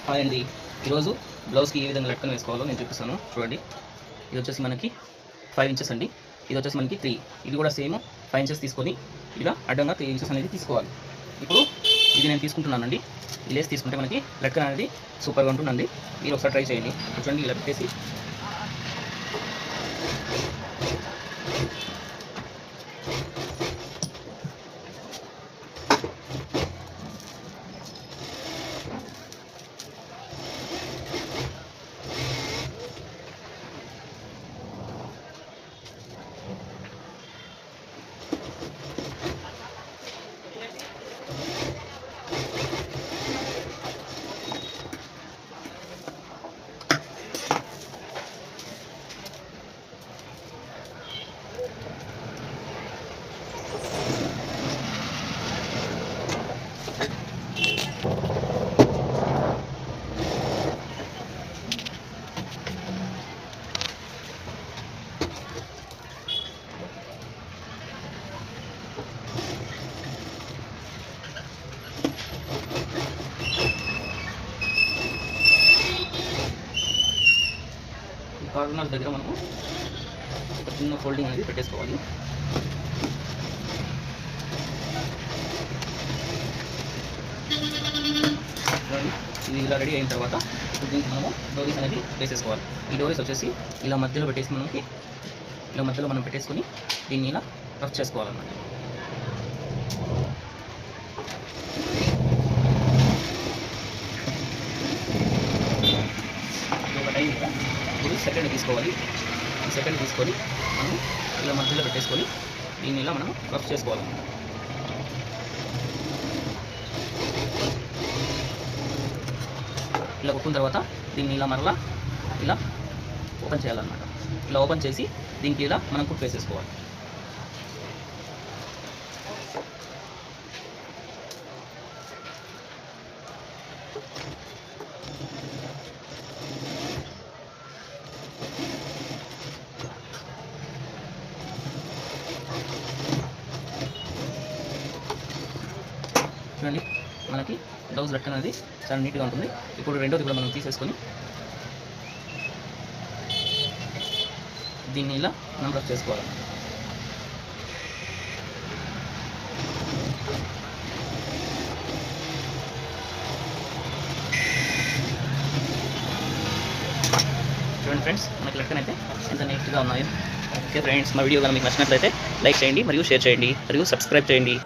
Hi అండి. ఈరోజు బ్లౌజ్కి ఏ విధంగా లట్కన్ వేసుకోవాలో నేను చూపిస్తాను. చూడండి, ఇది వచ్చేసి మనకి 5 ఇంచెస్ అండి. ఇది వచ్చేసి మనకి 3. ఇది కూడా సేమ్ 5 ఇంచెస్ తీసుకొని ఇలా అడ్డంగా 3 ఇంచెస్ అనేది తీసుకోవాలి. ఇప్పుడు ఇది నేను తీసుకుంటున్నానండి. ఈ లేస్ తీసుకుంటే మనకి లట్కన్ అనేది సూపర్గా ఉంటుందండి. మీరు ఒకసారి ట్రై చేయండి. చూడండి, ఇలా పెట్టేసి కార్నర్ దగ్గర మనము ఒక చిన్న ఫోల్డింగ్ అనేది పెట్టేసుకోవాలి. ఇది ఇలా రెడీ అయిన తర్వాత దీనికి మనము డోరీస్ అనేది వేసేసుకోవాలి. ఈ డోరీస్ వచ్చేసి ఇలా మధ్యలో పెట్టేసి మనం పెట్టేసుకొని దీన్ని ఇలా రఫ్ చేసుకోవాలన్నమాట. ఒక టైం కూడా ఇప్పుడు సెకండ్ తీసుకోవాలి. ఈ సెకండ్ తీసుకొని మనం ఇలా మధ్యలో పెట్టేసుకొని దీన్ని ఇలా మనం రఫ్ చేసుకోవాలన్నమాట. ఇలా కొట్టిన తర్వాత దీన్ని ఇలా మరలా ఇలా ఓపెన్ చేయాలన్నమాట. ఇలా ఓపెన్ చేసి దీనికి ఇలా మనం కుట్ వేసేసుకోవాలి. చూడండి, మనకి బ్లౌజ్ లట్కన్ అనేది చాలా నీట్గా ఉంటుంది. ఇప్పుడు రెండోది కూడా మనం తీసేసుకొని దీన్ని ఇలా మనం రఫ్ చేసుకోవాలి. చూడండి ఫ్రెండ్స్, మనకి లట్కన్ అయితే ఎంత నీట్గా ఉన్నాయో. ఓకే ఫ్రెండ్స్, మా వీడియో కానీ మీకు నచ్చినట్లయితే లైక్ చేయండి మరియు షేర్ చేయండి మరియు సబ్స్క్రైబ్ చేయండి.